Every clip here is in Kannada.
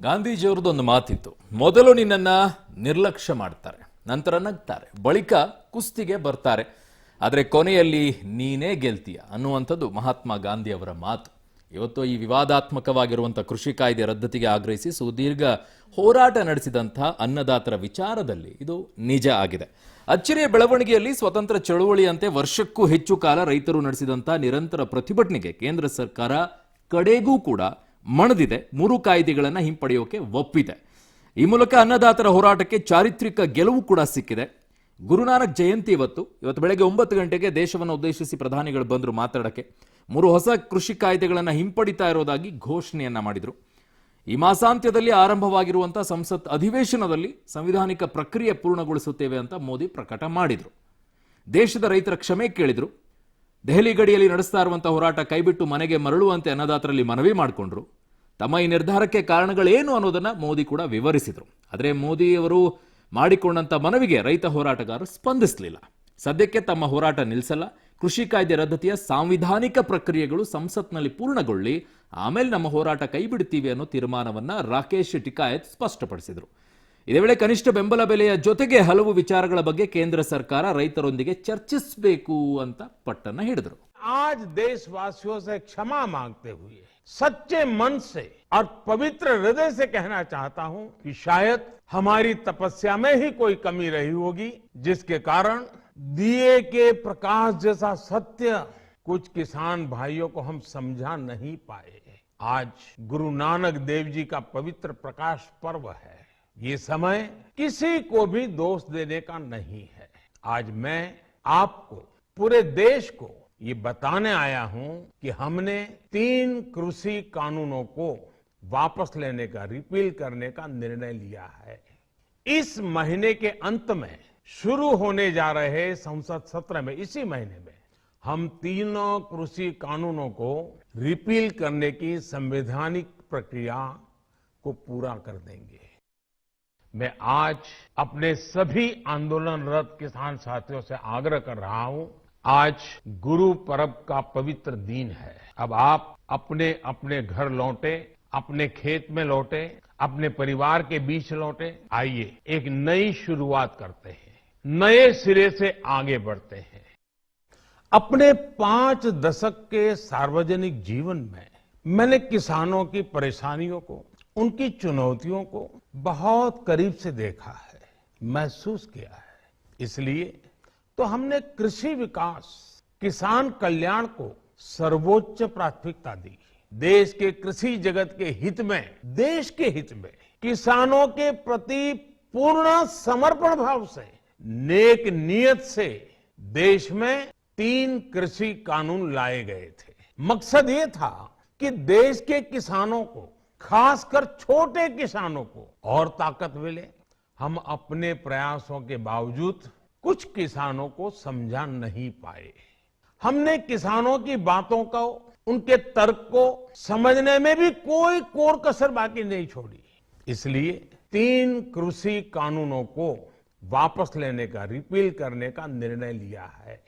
ಗಾಂಧೀಜಿಯವರದೊಂದು ಮಾತಿತ್ತು, ಮೊದಲು ನಿನ್ನನ್ನ ನಿರ್ಲಕ್ಷ್ಯ ಮಾಡ್ತಾರೆ, ನಂತರ ನಗ್ತಾರೆ, ಬಳಿಕ ಕುಸ್ತಿಗೆ ಬರ್ತಾರೆ, ಆದರೆ ಕೊನೆಯಲ್ಲಿ ನೀನೇ ಗೆಲ್ತೀಯ ಅನ್ನುವಂಥದ್ದು ಮಹಾತ್ಮ ಗಾಂಧಿಯವರ ಮಾತು. ಇವತ್ತು ಈ ವಿವಾದಾತ್ಮಕವಾಗಿರುವಂಥ ಕೃಷಿ ಕಾಯ್ದೆ ರದ್ದತಿಗೆ ಆಗ್ರಹಿಸಿ ಸುದೀರ್ಘ ಹೋರಾಟ ನಡೆಸಿದಂಥ ಅನ್ನದಾತರ ವಿಚಾರದಲ್ಲಿ ಇದು ನಿಜ ಆಗಿದೆ. ಅಚ್ಚರಿಯ ಬೆಳವಣಿಗೆಯಲ್ಲಿ ಸ್ವತಂತ್ರ ಚಳುವಳಿಯಂತೆ ವರ್ಷಕ್ಕೂ ಹೆಚ್ಚು ಕಾಲ ರೈತರು ನಡೆಸಿದಂಥ ನಿರಂತರ ಪ್ರತಿಭಟನೆಗೆ ಕೇಂದ್ರ ಸರ್ಕಾರ ಕಡೆಗೂ ಕೂಡ ಮಣದಿದೆ, 3 ಕಾಯ್ದೆಗಳನ್ನು ಹಿಂಪಡೆಯೋಕೆ ಒಪ್ಪಿದೆ. ಈ ಮೂಲಕ ಅನ್ನದಾತರ ಹೋರಾಟಕ್ಕೆ ಚಾರಿತ್ರಿಕ ಗೆಲುವು ಕೂಡ ಸಿಕ್ಕಿದೆ. ಗುರುನಾನಕ್ ಜಯಂತಿ ಇವತ್ತು ಬೆಳಗ್ಗೆ 9 ಗಂಟೆಗೆ ದೇಶವನ್ನು ಉದ್ದೇಶಿಸಿ ಪ್ರಧಾನಿಗಳು ಬಂದರು ಮಾತಾಡೋಕ್ಕೆ. 3 ಹೊಸ ಕೃಷಿ ಕಾಯ್ದೆಗಳನ್ನು ಹಿಂಪಡಿತಾ ಇರೋದಾಗಿ ಘೋಷಣೆಯನ್ನ ಮಾಡಿದರು. ಈ ಮಾಸಾಂತ್ಯದಲ್ಲಿ ಆರಂಭವಾಗಿರುವಂತಹ ಸಂಸತ್ ಅಧಿವೇಶನದಲ್ಲಿ ಸಂವಿಧಾನಿಕ ಪ್ರಕ್ರಿಯೆ ಪೂರ್ಣಗೊಳಿಸುತ್ತೇವೆ ಅಂತ ಮೋದಿ ಪ್ರಕಟ ಮಾಡಿದರು. ದೇಶದ ರೈತರ ಕ್ಷಮೆ ಕೇಳಿದರು. ದೆಹಲಿ ಗಡಿಯಲ್ಲಿ ನಡೆಸ್ತಾ ಇರುವಂತಹ ಹೋರಾಟ ಕೈಬಿಟ್ಟು ಮನೆಗೆ ಮರಳುವಂತೆ ಅನ್ನದಾತರಲ್ಲಿ ಮನವಿ ಮಾಡಿಕೊಂಡ್ರು. ತಮ್ಮ ಈ ನಿರ್ಧಾರಕ್ಕೆ ಕಾರಣಗಳೇನು ಅನ್ನೋದನ್ನ ಮೋದಿ ಕೂಡ ವಿವರಿಸಿದರು. ಆದರೆ ಮೋದಿಯವರು ಮಾಡಿಕೊಂಡಂತ ಮನವಿಗೆ ರೈತ ಹೋರಾಟಗಾರರು ಸ್ಪಂದಿಸಲಿಲ್ಲ. ಸದ್ಯಕ್ಕೆ ತಮ್ಮ ಹೋರಾಟ ನಿಲ್ಲಿಸಲ್ಲ, ಕೃಷಿ ಕಾಯ್ದೆ ರದ್ದತಿಯ ಸಾಂವಿಧಾನಿಕ ಪ್ರಕ್ರಿಯೆಗಳು ಸಂಸತ್ನಲ್ಲಿ ಪೂರ್ಣಗೊಳ್ಳಿ ಆಮೇಲೆ ನಮ್ಮ ಹೋರಾಟ ಕೈ ಬಿಡ್ತೀವಿ ಅನ್ನೋ ತೀರ್ಮಾನವನ್ನ ರಾಕೇಶ್ ಟಿಕಾಯತ್ ಸ್ಪಷ್ಟಪಡಿಸಿದರು. ಇದೇ ವೇಳೆ ಕನಿಷ್ಠ ಬೆಂಬಲ ಬೆಲೆಯ ಜೊತೆಗೆ ಹಲವು ವಿಚಾರಗಳ ಬಗ್ಗೆ ಕೇಂದ್ರ ಸರ್ಕಾರ ರೈತರೊಂದಿಗೆ ಚರ್ಚಿಸಬೇಕು ಅಂತ ಪಟ್ಟನ್ನ ಹಿಡಿದರು. आज देशवासियों से क्षमा मांगते हुए सच्चे मन से और पवित्र हृदय से कहना चाहता हूं कि शायद हमारी तपस्या में ही कोई कमी रही होगी, जिसके कारण दिए के प्रकाश जैसा सत्य कुछ किसान भाइयों को हम समझा नहीं पाए। आज गुरु नानक देव जी का पवित्र प्रकाश पर्व है। ये समय किसी को भी दोष देने का नहीं है। आज मैं आपको, पूरे देश को ये बताने आया हूं कि हमने 3 कृषि कानूनों को वापस लेने का, रिपील करने का निर्णय लिया है। इस महीने के अंत में शुरू होने जा रहे संसद सत्र में, इसी महीने में हम 3 कृषि कानूनों को रिपील करने की संवैधानिक प्रक्रिया को पूरा कर देंगे। मैं आज अपने सभी आंदोलनरत किसान साथियों से आग्रह कर रहा हूं, आज गुरु पर्व का पवित्र दिन है। अब आप अपने अपने घर लौटे, अपने खेत में लौटे, अपने परिवार के बीच लौटे। आइए एक नई शुरुआत करते हैं, नए सिरे से आगे बढ़ते हैं। अपने 5 दशक के सार्वजनिक जीवन में मैंने किसानों की परेशानियों को, उनकी चुनौतियों को बहुत करीब से देखा है, महसूस किया है। इसलिए तो हमने कृषि विकास, किसान कल्याण को सर्वोच्च प्राथमिकता दी। देश के कृषि जगत के हित में, देश के हित में किसानों के प्रति पूर्ण समर्पण भाव से, नेक नियत से देश में 3 कृषि कानून लाए गए थे। मकसद ये था कि देश के किसानों को, खासकर छोटे किसानों को और ताकत मिले। हम अपने प्रयासों के बावजूद कुछ किसानों को समझा नहीं पाए। हमने किसानों की बातों को, उनके तर्क को समझने में भी कोई कोर कसर बाकी नहीं छोड़ी। इसलिए 3 कृषि कानूनों को वापस लेने का, रिपील करने का निर्णय लिया है।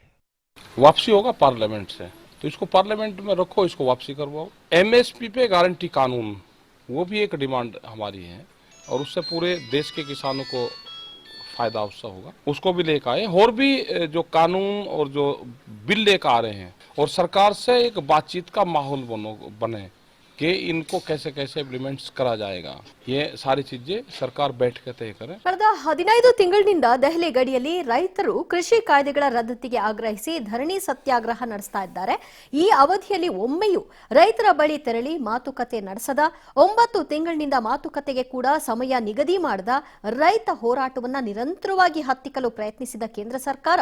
वापसी होगा पार्लियामेंट से, तो इसको पार्लियामेंट में रखो, इसको वापसी करवाओ। एमएसपी पे गारंटी कानून, वो भी एक डिमांड हमारी है और उससे पूरे देश के किसानों को फायदा उससे होगा, उसको भी लेकर आए। और भी जो कानून और जो बिल लेकर आ रहे हैं, और सरकार से एक बातचीत का माहौल बने कि इनको कैसे कैसे इंप्लीमेंट्स करा जाएगा, ये सारी चीजें सरकार बैठ के तय करे। ಕಳೆದ 15 ತಿಂಗಳಿನಿಂದ ದೆಹಲಿ ಗಡಿಯಲ್ಲಿ ರೈತರು ಕೃಷಿ ಕಾಯ್ದೆಗಳ ರದ್ದತಿಗೆ ಆಗ್ರಹಿಸಿ ಧರಣಿ ಸತ್ಯಾಗ್ರಹ ನಡೆಸ್ತಾ ಇದ್ದಾರೆ. ಈ ಅವಧಿಯಲ್ಲಿ ಒಮ್ಮೆಯೂ ರೈತರ ಬಳಿ ತೆರಳಿ ಮಾತುಕತೆ ನಡೆಸದ, 9 ತಿಂಗಳಿನಿಂದ ಮಾತುಕತೆಗೆ ಕೂಡ ಸಮಯ ನಿಗದಿ ಮಾಡದ ರೈತ ಹೋರಾಟವನ್ನ ನಿರಂತರವಾಗಿ ಹತ್ತಿಕ್ಕಲು ಪ್ರಯತ್ನಿಸಿದ ಕೇಂದ್ರ ಸರ್ಕಾರ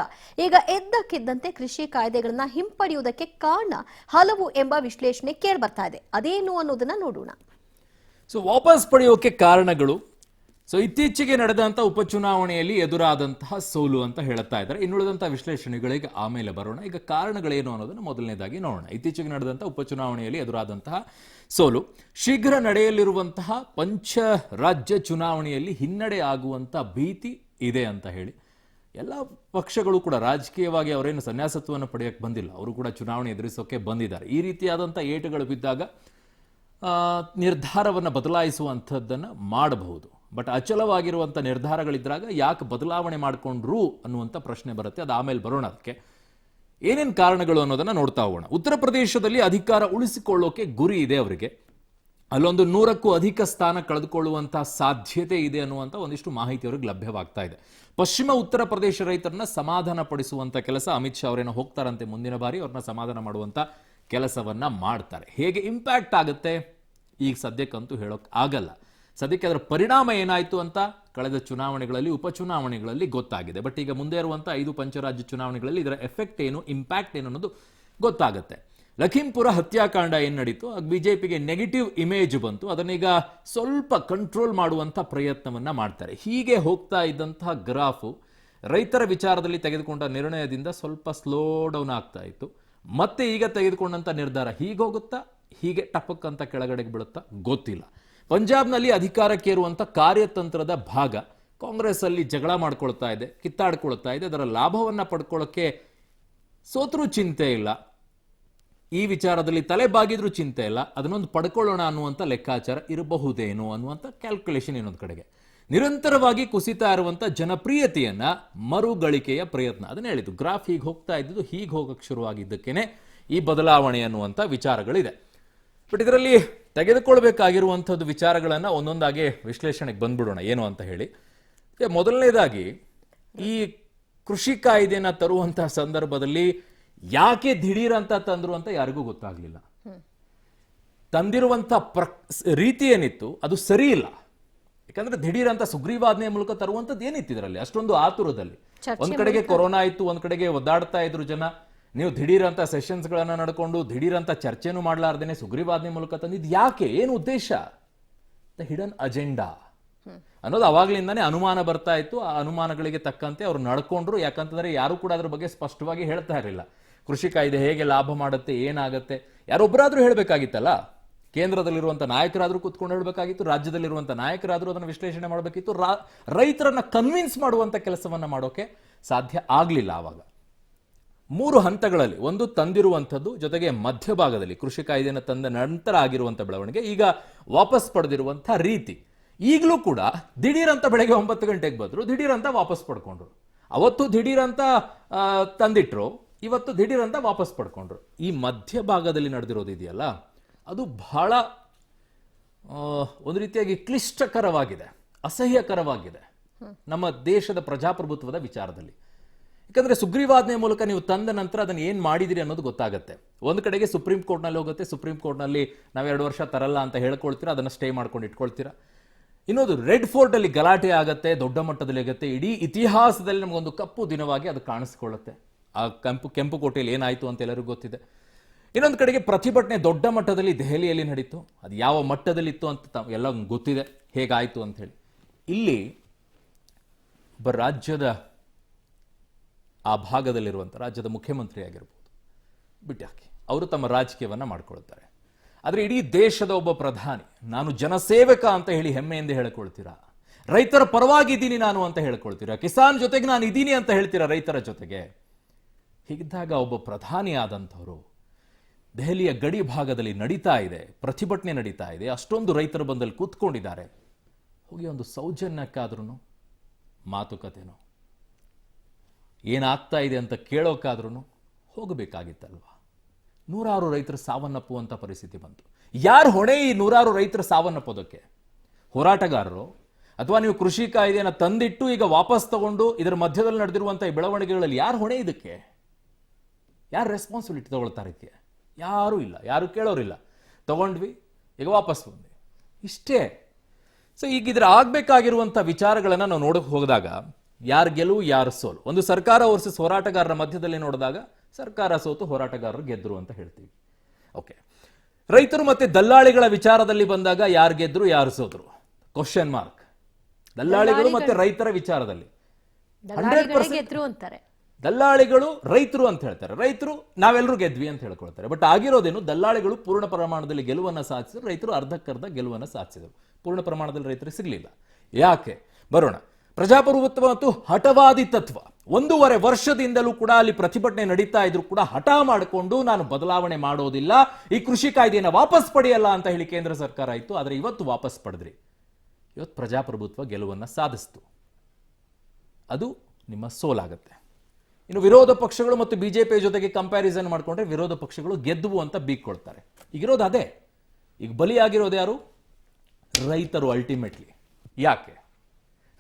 ಈಗ ಎದ್ದಕ್ಕಿದ್ದಂತೆ ಕೃಷಿ ಕಾಯ್ದೆಗಳನ್ನ ಹಿಂಪಡೆಯುವುದಕ್ಕೆ ಕಾರಣ ಹಲವು ಎಂಬ ವಿಶ್ಲೇಷಣೆ ಕೇಳಿಬರ್ತಾ ಇದೆ. ಅದೇನು ಅನ್ನೋದನ್ನ ನೋಡೋಣ. ವಾಪಸ್ ಪಡೆಯೋಕೆ ಕಾರಣಗಳು, ಇತ್ತೀಚೆಗೆ ನಡೆದಂತಹ ಉಪಚುನಾವಣೆಯಲ್ಲಿ ಎದುರಾದಂತಹ ಸೋಲು ಅಂತ ಹೇಳ್ತಾ ಇದ್ದಾರೆ. ಇನ್ನುಳಿದಂತಹ ವಿಶ್ಲೇಷಣೆಗಳಿಗೆ ಆಮೇಲೆ ಬರೋಣ. ಈಗ ಕಾರಣಗಳೇನು ಅನ್ನೋದನ್ನು ಮೊದಲನೇದಾಗಿ ನೋಡೋಣ. ಇತ್ತೀಚೆಗೆ ನಡೆದಂತಹ ಉಪಚುನಾವಣೆಯಲ್ಲಿ ಎದುರಾದಂತಹ ಸೋಲು, ಶೀಘ್ರ ನಡೆಯಲಿರುವಂತಹ ಪಂಚ ರಾಜ್ಯ ಚುನಾವಣೆಯಲ್ಲಿ ಹಿನ್ನಡೆ ಆಗುವಂತ ಭೀತಿ ಇದೆ ಅಂತ ಹೇಳಿ ಎಲ್ಲ ಪಕ್ಷಗಳು ಕೂಡ ರಾಜಕೀಯವಾಗಿ ಅವರೇನು ಸನ್ಯಾಸತ್ವವನ್ನು ಪಡೆಯಕ್ಕೆ ಬಂದಿಲ್ಲ, ಅವರು ಕೂಡ ಚುನಾವಣೆ ಎದುರಿಸೋಕೆ ಬಂದಿದ್ದಾರೆ. ಈ ರೀತಿಯಾದಂಥ ಏಟುಗಳು ಬಿದ್ದಾಗ ನಿರ್ಧಾರವನ್ನು ಬದಲಾಯಿಸುವಂಥದ್ದನ್ನು ಮಾಡಬಹುದು. ಬಟ್ ಅಚಲವಾಗಿರುವಂಥ ನಿರ್ಧಾರಗಳಿದ್ದಾಗ ಯಾಕೆ ಬದಲಾವಣೆ ಮಾಡಿಕೊಂಡ್ರು ಅನ್ನುವಂಥ ಪ್ರಶ್ನೆ ಬರುತ್ತೆ. ಅದು ಆಮೇಲೆ ಬರೋಣ. ಅದಕ್ಕೆ ಏನೇನು ಕಾರಣಗಳು ಅನ್ನೋದನ್ನು ನೋಡ್ತಾ ಹೋಗೋಣ. ಉತ್ತರ ಪ್ರದೇಶದಲ್ಲಿ ಅಧಿಕಾರ ಉಳಿಸಿಕೊಳ್ಳೋಕೆ ಗುರಿ ಇದೆ ಅವರಿಗೆ. ಅಲ್ಲೊಂದು 100ಕ್ಕೂ ಅಧಿಕ ಸ್ಥಾನ ಕಳೆದುಕೊಳ್ಳುವಂಥ ಸಾಧ್ಯತೆ ಇದೆ ಅನ್ನುವಂಥ ಒಂದಿಷ್ಟು ಮಾಹಿತಿ ಅವ್ರಿಗೆ ಲಭ್ಯವಾಗ್ತಾ ಇದೆ. ಪಶ್ಚಿಮ ಉತ್ತರ ಪ್ರದೇಶ ರೈತರನ್ನ ಸಮಾಧಾನ ಪಡಿಸುವಂಥ ಕೆಲಸ ಅಮಿತ್ ಶಾ ಅವರೇನೋ ಹೋಗ್ತಾರಂತೆ ಮುಂದಿನ ಬಾರಿ, ಅವ್ರನ್ನ ಸಮಾಧಾನ ಮಾಡುವಂಥ ಕೆಲಸವನ್ನ ಮಾಡ್ತಾರೆ. ಹೇಗೆ ಇಂಪ್ಯಾಕ್ಟ್ ಆಗುತ್ತೆ ಈಗ ಸದ್ಯಕ್ಕಂತೂ ಹೇಳೋಕೆ ಆಗಲ್ಲ. ಸದ್ಯಕ್ಕೆ ಅದರ ಪರಿಣಾಮ ಏನಾಯಿತು ಅಂತ ಕಳೆದ ಚುನಾವಣೆಗಳಲ್ಲಿ, ಉಪಚುನಾವಣೆಗಳಲ್ಲಿ ಗೊತ್ತಾಗಿದೆ. ಬಟ್ ಈಗ ಮುಂದೆ ಇರುವಂಥ 5 ಪಂಚರಾಜ್ಯ ಚುನಾವಣೆಗಳಲ್ಲಿ ಇದರ ಎಫೆಕ್ಟ್ ಏನು, ಇಂಪ್ಯಾಕ್ಟ್ ಏನು ಅನ್ನೋದು ಗೊತ್ತಾಗುತ್ತೆ. ಲಖೀಂಪುರ ಹತ್ಯಾಕಾಂಡ ಏನು ನಡೀತು, ಬಿಜೆಪಿಗೆ ನೆಗೆಟಿವ್ ಇಮೇಜ್ ಬಂತು, ಅದನ್ನೀಗ ಸ್ವಲ್ಪ ಕಂಟ್ರೋಲ್ ಮಾಡುವಂಥ ಪ್ರಯತ್ನವನ್ನ ಮಾಡ್ತಾರೆ. ಹೀಗೆ ಹೋಗ್ತಾ ಇದ್ದಂತಹ ಗ್ರಾಫು ರೈತರ ವಿಚಾರದಲ್ಲಿ ತೆಗೆದುಕೊಂಡ ನಿರ್ಣಯದಿಂದ ಸ್ವಲ್ಪ ಸ್ಲೋ ಡೌನ್ ಆಗ್ತಾ ಇತ್ತು. ಮತ್ತೆ ಈಗ ತೆಗೆದುಕೊಂಡಂಥ ನಿರ್ಧಾರ ಹೀಗೆ ಹೋಗುತ್ತಾ, ಹೀಗೆ ಟಪಕ್ ಅಂತ ಕೆಳಗಡೆಗೆ ಬೀಳುತ್ತಾ ಗೊತ್ತಿಲ್ಲ. ಪಂಜಾಬ್ನಲ್ಲಿ ಅಧಿಕಾರಕ್ಕೇರುವಂಥ ಕಾರ್ಯತಂತ್ರದ ಭಾಗ ಕಾಂಗ್ರೆಸ್ ಅಲ್ಲಿ ಜಗಳ ಮಾಡ್ಕೊಳ್ತಾ ಇದೆ, ಕಿತ್ತಾಡ್ಕೊಳ್ತಾ ಇದೆ. ಅದರ ಲಾಭವನ್ನ ಪಡ್ಕೊಳ್ಳೋಕೆ ಸೋತ್ರೂ ಚಿಂತೆ ಇಲ್ಲ, ಈ ವಿಚಾರದಲ್ಲಿ ತಲೆ ಬಾಗಿದ್ರೂ ಚಿಂತೆ ಇಲ್ಲ, ಅದನ್ನೊಂದು ಪಡ್ಕೊಳ್ಳೋಣ ಅನ್ನುವಂಥ ಲೆಕ್ಕಾಚಾರ ಇರಬಹುದೇನೋ ಅನ್ನುವಂಥ ಕ್ಯಾಲ್ಕುಲೇಷನ್ ಇನ್ನೊಂದು ಕಡೆಗೆ. ನಿರಂತರವಾಗಿ ಕುಸಿತಾ ಇರುವಂಥ ಜನಪ್ರಿಯತೆಯನ್ನ ಮರುಗಳಿಕೆಯ ಪ್ರಯತ್ನ, ಅದನ್ನ ಹೇಳಿದ್ದು. ಗ್ರಾಫ್ ಹೀಗೆ ಹೋಗ್ತಾ ಇದ್ದು ಹೀಗೆ ಹೋಗಕ್ಕೆ ಶುರುವಾಗಿದ್ದಕ್ಕೇನೆ ಈ ಬದಲಾವಣೆ ಅನ್ನುವಂಥ ವಿಚಾರಗಳಿದೆ. ಬಟ್ ಇದರಲ್ಲಿ ತೆಗೆದುಕೊಳ್ಬೇಕಾಗಿರುವಂಥದ್ದು ವಿಚಾರಗಳನ್ನು ಒಂದೊಂದಾಗಿ ವಿಶ್ಲೇಷಣೆಗೆ ಬಂದ್ಬಿಡೋಣ ಏನು ಅಂತ ಹೇಳಿ. ಮೊದಲನೇದಾಗಿ ಈ ಕೃಷಿ ಕಾಯ್ದೆನ ತರುವಂತಹ ಸಂದರ್ಭದಲ್ಲಿ ಯಾಕೆ ದಿಢೀರ್ ಅಂತ ತಂದ್ರು ಅಂತ ಯಾರಿಗೂ ಗೊತ್ತಾಗ್ಲಿಲ್ಲ. ತಂದಿರುವಂತ ರೀತಿ ಏನಿತ್ತು ಅದು ಸರಿ ಇಲ್ಲ. ಯಾಕಂದ್ರೆ ದಿಢೀರ್ ಅಂತ ಸುಗ್ರೀವಾಜ್ಞೆಯ ಮೂಲಕ ತರುವಂತದ್ದು ಏನಿತ್ತು ಇದರಲ್ಲಿ ಅಷ್ಟೊಂದು ಆತುರದಲ್ಲಿ. ಒಂದ್ ಕಡೆಗೆ ಕೊರೋನಾ ಇತ್ತು, ಒಂದ್ ಕಡೆಗೆ ಒದ್ದಾಡ್ತಾ ಇದ್ರು ಜನ. ನೀವು ದಿಢೀರ್ ಅಂತ ಸೆಷನ್ಸ್ ಗಳನ್ನ ನಡ್ಕೊಂಡು ದಿಢೀರ್ ಅಂತ ಚರ್ಚೆನೂ ಮಾಡ್ಲಾರ್ದೇನೆ ಸುಗ್ರೀವಾಜ್ಞೆ ಮೂಲಕ ತಂದಿದ್ದು ಯಾಕೆ, ಏನು ಉದ್ದೇಶ? ದ ಹಿಡನ್ ಅಜೆಂಡಾ ಅನ್ನೋದು ಅವಾಗ್ಲಿಂದಾನೇ ಅನುಮಾನ ಬರ್ತಾ ಇತ್ತು. ಆ ಅನುಮಾನಗಳಿಗೆ ತಕ್ಕಂತೆ ಅವ್ರು ನಡ್ಕೊಂಡ್ರು. ಯಾಕಂತಂದ್ರೆ ಯಾರು ಕೂಡ ಅದ್ರ ಬಗ್ಗೆ ಸ್ಪಷ್ಟವಾಗಿ ಹೇಳ್ತಾ ಇರಲಿಲ್ಲ. ಕೃಷಿ ಕಾಯ್ದೆ ಹೇಗೆ ಲಾಭ ಮಾಡುತ್ತೆ, ಏನಾಗುತ್ತೆ, ಯಾರೊಬ್ಬರಾದ್ರೂ ಹೇಳಬೇಕಾಗಿತ್ತಲ್ಲ. ಕೇಂದ್ರದಲ್ಲಿರುವಂಥ ನಾಯಕರಾದ್ರೂ ಕೂತ್ಕೊಂಡು ಹೇಳಬೇಕಾಗಿತ್ತು, ರಾಜ್ಯದಲ್ಲಿರುವಂಥ ನಾಯಕರಾದ್ರೂ ಅದನ್ನು ವಿಶ್ಲೇಷಣೆ ಮಾಡಬೇಕಿತ್ತು. ರೈತರನ್ನ ಕನ್ವಿನ್ಸ್ ಮಾಡುವಂಥ ಕೆಲಸವನ್ನ ಮಾಡೋಕೆ ಸಾಧ್ಯ ಆಗಲಿಲ್ಲ ಆವಾಗ. 3 ಹಂತಗಳಲ್ಲಿ, ಒಂದು ತಂದಿರುವಂಥದ್ದು, ಜೊತೆಗೆ ಮಧ್ಯಭಾಗದಲ್ಲಿ ಕೃಷಿ ಕಾಯ್ದೆಯನ್ನು ತಂದ ನಂತರ ಆಗಿರುವಂಥ ಬೆಳವಣಿಗೆ, ಈಗ ವಾಪಸ್ ಪಡೆದಿರುವಂಥ ರೀತಿ. ಈಗಲೂ ಕೂಡ ದಿಢೀರ್ ಅಂತ ಬೆಳಗ್ಗೆ 9 ಗಂಟೆಗೆ ಬಂದ್ರು, ದಿಢೀರ್ ಅಂತ ವಾಪಸ್ ಪಡ್ಕೊಂಡ್ರು. ಅವತ್ತು ದಿಢೀರ್ ಅಂತ ತಂದಿಟ್ರು, ಇವತ್ತು ದಿಢೀರ್ ಅಂತ ವಾಪಸ್ ಪಡ್ಕೊಂಡ್ರು. ಈ ಮಧ್ಯಭಾಗದಲ್ಲಿ ನಡೆದಿರೋದು ಇದೆಯಲ್ಲ, ಅದು ಬಹಳ ಒಂದು ರೀತಿಯಾಗಿ ಕ್ಲಿಷ್ಟಕರವಾಗಿದೆ, ಅಸಹ್ಯಕರವಾಗಿದೆ ನಮ್ಮ ದೇಶದ ಪ್ರಜಾಪ್ರಭುತ್ವದ ವಿಚಾರದಲ್ಲಿ. ಯಾಕಂದ್ರೆ ಸುಗ್ರೀವಾಜ್ಞೆ ಮೂಲಕ ನೀವು ತಂದ ನಂತರ ಅದನ್ನು ಏನು ಮಾಡಿದಿರಿ ಅನ್ನೋದು ಗೊತ್ತಾಗುತ್ತೆ. ಒಂದು ಕಡೆಗೆ ಸುಪ್ರೀಂ ಕೋರ್ಟ್ನಲ್ಲಿ ಹೋಗುತ್ತೆ, ಸುಪ್ರೀಂ ಕೋರ್ಟ್ನಲ್ಲಿ ನಾವು 2 ವರ್ಷ ತರಲ್ಲ ಅಂತ ಹೇಳ್ಕೊಳ್ತೀರಾ, ಅದನ್ನು ಸ್ಟೇ ಮಾಡ್ಕೊಂಡು ಇಟ್ಕೊಳ್ತೀರಾ. ಇನ್ನೊಂದು ರೆಡ್ ಫೋರ್ಟ್ ಅಲ್ಲಿ ಗಲಾಟೆ ಆಗತ್ತೆ, ದೊಡ್ಡ ಮಟ್ಟದಲ್ಲಿ ಆಗುತ್ತೆ. ಇಡೀ ಇತಿಹಾಸದಲ್ಲಿ ನಮಗೊಂದು ಕಪ್ಪು ದಿನವಾಗಿ ಅದು ಕಾಣಿಸ್ಕೊಳ್ಳುತ್ತೆ. ಆ ಕೆಂಪು ಕೋಟೆಯಲ್ಲಿ ಏನಾಯಿತು ಅಂತ ಎಲ್ಲರಿಗೂ ಗೊತ್ತಿದೆ. ಇನ್ನೊಂದು ಕಡೆಗೆ ಪ್ರತಿಭಟನೆ ದೊಡ್ಡ ಮಟ್ಟದಲ್ಲಿ ದೆಹಲಿಯಲ್ಲಿ ನಡೀತು. ಅದು ಯಾವ ಮಟ್ಟದಲ್ಲಿತ್ತು ಅಂತ ಎಲ್ಲ ಗೊತ್ತಿದೆ, ಹೇಗಾಯಿತು ಅಂತ ಹೇಳಿ. ಇಲ್ಲಿ ಒಬ್ಬ ರಾಜ್ಯದ ಆ ಭಾಗದಲ್ಲಿರುವಂಥ ರಾಜ್ಯದ ಮುಖ್ಯಮಂತ್ರಿ ಆಗಿರ್ಬೋದು, ಬಿಟ್ಟಾಕಿ ಅವರು ತಮ್ಮ ರಾಜಕೀಯವನ್ನ ಮಾಡ್ಕೊಳ್ತಾರೆ. ಆದರೆ ಇಡೀ ದೇಶದ ಒಬ್ಬ ಪ್ರಧಾನಿ, ನಾನು ಜನಸೇವಕ ಅಂತ ಹೇಳಿ ಹೆಮ್ಮೆಯಿಂದ ಹೇಳ್ಕೊಳ್ತೀರಾ, ರೈತರ ಪರವಾಗಿದ್ದೀನಿ ನಾನು ಅಂತ ಹೇಳ್ಕೊಳ್ತೀರಾ, ಕಿಸಾನ್ ಜೊತೆಗೆ ನಾನು ಇದ್ದೀನಿ ಅಂತ ಹೇಳ್ತೀರಾ ರೈತರ ಜೊತೆಗೆ. ಹೀಗಿದ್ದಾಗ ಒಬ್ಬ ಪ್ರಧಾನಿ ಆದಂಥವರು ದೆಹಲಿಯ ಗಡಿ ಭಾಗದಲ್ಲಿ ನಡೀತಾ ಇದೆ, ಪ್ರತಿಭಟನೆ ನಡೀತಾ ಇದೆ, ಅಷ್ಟೊಂದು ರೈತರು ಬಂದಲ್ಲಿ ಕೂತ್ಕೊಂಡಿದ್ದಾರೆ, ಹೋಗಿ ಒಂದು ಸೌಜನ್ಯಕ್ಕಾದ್ರೂ, ಮಾತುಕತೆನೋ ಏನಾಗ್ತಾ ಇದೆ ಅಂತ ಕೇಳೋಕ್ಕಾದ್ರೂ ಹೋಗಬೇಕಾಗಿತ್ತಲ್ವಾ. 100 ರೈತರು ಸಾವನ್ನಪ್ಪುವಂಥ ಪರಿಸ್ಥಿತಿ ಬಂತು. ಯಾರು ಹೊಣೆ ಈ 100 ರೈತರು ಸಾವನ್ನಪ್ಪೋದಕ್ಕೆ? ಹೋರಾಟಗಾರರು, ಅಥವಾ ನೀವು ಕೃಷಿ ಕಾಯ್ದೆಯನ್ನು ತಂದಿಟ್ಟು ಈಗ ವಾಪಸ್ ತಗೊಂಡು ಇದರ ಮಧ್ಯದಲ್ಲಿ ನಡೆದಿರುವಂಥ ಈ ಬೆಳವಣಿಗೆಗಳಲ್ಲಿ ಯಾರು ಹೊಣೆ? ಇದಕ್ಕೆ ಯಾರು ರೆಸ್ಪಾನ್ಸಿಬಿಲಿಟಿ ತಗೊಳ್ತಾರೆ? ಇದಕ್ಕೆ ಯಾರೂ ಇಲ್ಲ, ಯಾರು ಕೇಳೋರಿಲ್ಲ. ತಗೊಂಡ್ವಿ, ಈಗ ವಾಪಸ್ ಬಂದ್ವಿ, ಇಷ್ಟೇ. ಸೊ ಈಗ ಇದ್ರ ಆಗ್ಬೇಕಾಗಿರುವಂಥ ವಿಚಾರಗಳನ್ನು ನಾವು ನೋಡಕ್ಕೆ ಹೋಗಿದಾಗ ಯಾರು ಗೆಲುವು ಯಾರು ಸೋಲು, ಒಂದು ಸರ್ಕಾರ ವರ್ಸಸ್ ಹೋರಾಟಗಾರರ ಮಧ್ಯದಲ್ಲಿ ನೋಡಿದಾಗ ಸರ್ಕಾರ ಸೋತು ಹೋರಾಟಗಾರರು ಗೆದ್ರು ಅಂತ ಹೇಳ್ತೀವಿ. ಓಕೆ, ರೈತರು ಮತ್ತೆ ದಲ್ಲಾಳಿಗಳ ವಿಚಾರದಲ್ಲಿ ಬಂದಾಗ ಯಾರು ಗೆದ್ರು ಯಾರು ಸೋದ್ರು? Question mark. ದಲ್ಲಾಳಿಗಳು ಮತ್ತೆ ರೈತರ ವಿಚಾರದಲ್ಲಿ 100% ಅಂತಾರೆ. ದಲ್ಲಾಳಿಗಳು ರೈತರು ಅಂತ ಹೇಳ್ತಾರೆ, ರೈತರು ನಾವೆಲ್ಲರೂ ಗೆದ್ವಿ ಅಂತ ಹೇಳ್ಕೊಳ್ತಾರೆ. ಬಟ್ ಆಗಿರೋದೇನು, ದಲ್ಲಾಳಿಗಳು ಪೂರ್ಣ ಪ್ರಮಾಣದಲ್ಲಿ ಗೆಲುವನ್ನು ಸಾಧಿಸಿದ್ರು, ರೈತರು ಅರ್ಧಕ್ಕರ್ಧ ಗೆಲುವನ್ನು ಸಾಧಿಸಿದರು. ಪೂರ್ಣ ಪ್ರಮಾಣದಲ್ಲಿ ರೈತರಿಗೆ ಸಿಗಲಿಲ್ಲ. ಯಾಕೆ? ಬರೋಣ. ಪ್ರಜಾಪ್ರಭುತ್ವ ಮತ್ತು ಹಠವಾದಿ ತತ್ವ, 1.5 ವರ್ಷದಿಂದಲೂ ಕೂಡ ಅಲ್ಲಿ ಪ್ರತಿಭಟನೆ ನಡೀತಾ ಇದ್ರು ಕೂಡ ಹಠ ಮಾಡಿಕೊಂಡು ನಾನು ಬದಲಾವಣೆ ಮಾಡೋದಿಲ್ಲ, ಈ ಕೃಷಿ ಕಾಯ್ದೆಯನ್ನು ವಾಪಸ್ ಪಡೆಯಲ್ಲ ಅಂತ ಹೇಳಿ ಕೇಂದ್ರ ಸರ್ಕಾರ ಇತ್ತು. ಆದರೆ ಇವತ್ತು ವಾಪಸ್ ಪಡೆದ್ರಿ. ಇವತ್ತು ಪ್ರಜಾಪ್ರಭುತ್ವ ಗೆಲುವನ್ನು ಸಾಧಿಸ್ತು. ಅದು ನಿಮ್ಮ ಸೋಲಾಗತ್ತೆ. ಇನ್ನು ವಿರೋಧ ಪಕ್ಷಗಳು ಮತ್ತು ಬಿಜೆಪಿ ಜೊತೆಗೆ ಕಂಪ್ಯಾರಿಸನ್ ಮಾಡಿಕೊಂಡ್ರೆ ವಿರೋಧ ಪಕ್ಷಗಳು ಗೆದ್ದುವು ಅಂತ ಬೀಗ್ಕೊಳ್ತಾರೆ. ಈಗಿರೋದು ಅದೇ. ಈಗ ಬಲಿಯಾಗಿರೋದು ಯಾರು? ರೈತರು. ಅಲ್ಟಿಮೇಟ್ಲಿ ಯಾಕೆ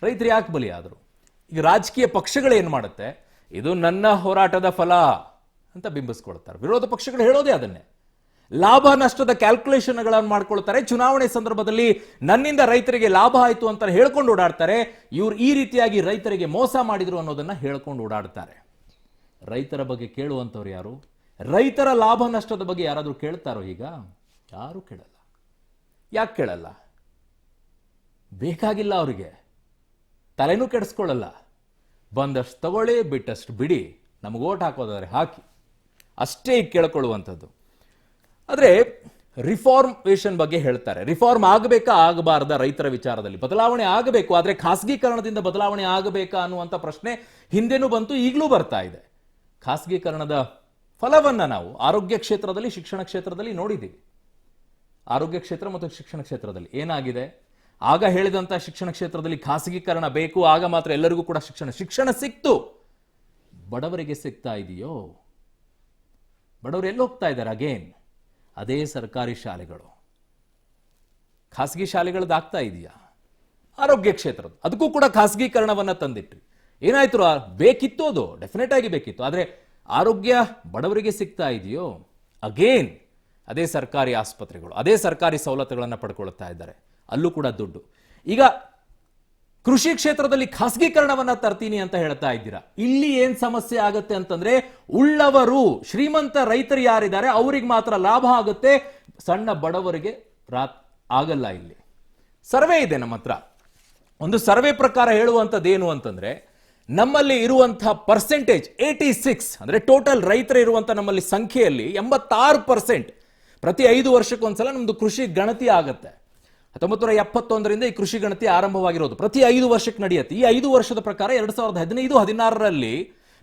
ರೈತರು ಯಾಕೆ ಬಲಿಯಾದರು? ಈಗ ರಾಜಕೀಯ ಪಕ್ಷಗಳು ಏನು ಮಾಡುತ್ತೆ, ಇದು ನನ್ನ ಹೋರಾಟದ ಫಲ ಅಂತ ಬಿಂಬಿಸ್ಕೊಳ್ತಾರೆ. ವಿರೋಧ ಪಕ್ಷಗಳು ಹೇಳೋದೇ ಅದನ್ನೇ. ಲಾಭ ನಷ್ಟದ ಕ್ಯಾಲ್ಕುಲೇಷನ್ಗಳನ್ನು ಮಾಡ್ಕೊಳ್ತಾರೆ. ಚುನಾವಣೆ ಸಂದರ್ಭದಲ್ಲಿ ನನ್ನಿಂದ ರೈತರಿಗೆ ಲಾಭ ಆಯಿತು ಅಂತ ಹೇಳ್ಕೊಂಡು ಓಡಾಡ್ತಾರೆ. ಇವ್ರು ಈ ರೀತಿಯಾಗಿ ರೈತರಿಗೆ ಮೋಸ ಮಾಡಿದ್ರು ಅನ್ನೋದನ್ನ ಹೇಳ್ಕೊಂಡು ಓಡಾಡ್ತಾರೆ. ರೈತರ ಬಗ್ಗೆ ಕೇಳುವಂಥವ್ರು ಯಾರು? ರೈತರ ಲಾಭ ನಷ್ಟದ ಬಗ್ಗೆ ಯಾರಾದರೂ ಕೇಳ್ತಾರೋ? ಈಗ ಯಾರು ಕೇಳಲ್ಲ. ಯಾಕೆ ಕೇಳಲ್ಲ? ಬೇಕಾಗಿಲ್ಲ ಅವರಿಗೆ. ತಲೆನೂ ಕೆಡಿಸ್ಕೊಳ್ಳಲ್ಲ. ಬಂದಷ್ಟು ತಗೊಳ್ಳಿ, ಬಿಟ್ಟಷ್ಟು ಬಿಡಿ, ನಮಗೆ ಓಟ್ ಹಾಕೋದಾದ್ರೆ ಹಾಕಿ, ಅಷ್ಟೇ ಈಗ ಕೇಳ್ಕೊಳ್ಳುವಂಥದ್ದು. ಆದರೆ ರಿಫಾರ್ಮೇಷನ್ ಬಗ್ಗೆ ಹೇಳ್ತಾರೆ. ರಿಫಾರ್ಮ್ ಆಗಬೇಕಾ ಆಗಬಾರ್ದ? ರೈತರ ವಿಚಾರದಲ್ಲಿ ಬದಲಾವಣೆ ಆಗಬೇಕು, ಆದರೆ ಖಾಸಗೀಕರಣದಿಂದ ಬದಲಾವಣೆ ಆಗಬೇಕಾ ಅನ್ನುವಂಥ ಪ್ರಶ್ನೆ ಹಿಂದೆನೂ ಬಂತು, ಈಗಲೂ ಬರ್ತಾ ಇದೆ. ಖಾಸಗೀಕರಣದ ಫಲವನ್ನ ನಾವು ಆರೋಗ್ಯ ಕ್ಷೇತ್ರದಲ್ಲಿ, ಶಿಕ್ಷಣ ಕ್ಷೇತ್ರದಲ್ಲಿ ನೋಡಿದ್ದೀವಿ. ಆರೋಗ್ಯ ಕ್ಷೇತ್ರ ಮತ್ತು ಶಿಕ್ಷಣ ಕ್ಷೇತ್ರದಲ್ಲಿ ಏನಾಗಿದೆ? ಆಗ ಹೇಳಿದಂಥ ಶಿಕ್ಷಣ ಕ್ಷೇತ್ರದಲ್ಲಿ ಖಾಸಗೀಕರಣ ಬೇಕು, ಆಗ ಮಾತ್ರ ಎಲ್ಲರಿಗೂ ಕೂಡ ಶಿಕ್ಷಣ ಸಿಕ್ತು. ಬಡವರಿಗೆ ಸಿಗ್ತಾ ಇದೆಯೋ? ಬಡವರು ಎಲ್ಲಿ ಹೋಗ್ತಾ ಇದ್ದಾರೆ? ಅಗೇನ್ ಅದೇ ಸರ್ಕಾರಿ ಶಾಲೆಗಳು. ಖಾಸಗಿ ಶಾಲೆಗಳದ್ದಾಗ್ತಾ ಇದೆಯಾ? ಆರೋಗ್ಯ ಕ್ಷೇತ್ರದ ಅದಕ್ಕೂ ಕೂಡ ಖಾಸಗೀಕರಣವನ್ನ ತಂದಿಟ್ರಿ. ಏನಾಯ್ತು? ಬೇಕಿತ್ತು, ಅದು ಡೆಫಿನೆಟ್ ಆಗಿ ಬೇಕಿತ್ತು. ಆದರೆ ಆರೋಗ್ಯ ಬಡವರಿಗೆ ಸಿಗ್ತಾ ಇದೆಯೋ? ಅಗೇನ್ ಅದೇ ಸರ್ಕಾರಿ ಆಸ್ಪತ್ರೆಗಳು, ಅದೇ ಸರ್ಕಾರಿ ಸವಲತ್ತುಗಳನ್ನು ಪಡ್ಕೊಳ್ತಾ ಇದ್ದಾರೆ. ಅಲ್ಲೂ ಕೂಡ ದುಡ್ಡು. ಈಗ ಕೃಷಿ ಕ್ಷೇತ್ರದಲ್ಲಿ ಖಾಸಗೀಕರಣವನ್ನ ತರ್ತೀನಿ ಅಂತ ಹೇಳ್ತಾ ಇದ್ದೀರಾ. ಇಲ್ಲಿ ಏನ್ ಸಮಸ್ಯೆ ಆಗತ್ತೆ ಅಂತಂದ್ರೆ, ಉಳ್ಳವರು ಶ್ರೀಮಂತ ರೈತರು ಯಾರಿದ್ದಾರೆ ಅವರಿಗೆ ಮಾತ್ರ ಲಾಭ ಆಗುತ್ತೆ, ಸಣ್ಣ ಬಡವರಿಗೆ ಆಗಲ್ಲ. ಇಲ್ಲಿ ಸರ್ವೆ ಇದೆ ನಮ್ಮ ಹತ್ರ. ಒಂದು ಸರ್ವೆ ಪ್ರಕಾರ ಹೇಳುವಂಥದ್ದೇನು ಅಂತಂದ್ರೆ, ನಮ್ಮಲ್ಲಿ ಇರುವಂತಹ ಪರ್ಸೆಂಟೇಜ್ 86, ಅಂದ್ರೆ ಟೋಟಲ್ ರೈತರು ಇರುವಂತಹ ನಮ್ಮಲ್ಲಿ ಸಂಖ್ಯೆಯಲ್ಲಿ 86%. ಪ್ರತಿ 5 ವರ್ಷಕ್ಕೊಂದ್ಸಲ ನಮ್ದು ಕೃಷಿ ಗಣತಿ ಆಗತ್ತೆ. 1971ರಿಂದ ಈ ಕೃಷಿ ಗಣತಿ ಆರಂಭವಾಗಿರೋದು. ಪ್ರತಿ 5 ವರ್ಷಕ್ಕೆ ನಡೆಯುತ್ತೆ. ಈ 5 ವರ್ಷದ ಪ್ರಕಾರ 2015-16ರಲ್ಲಿ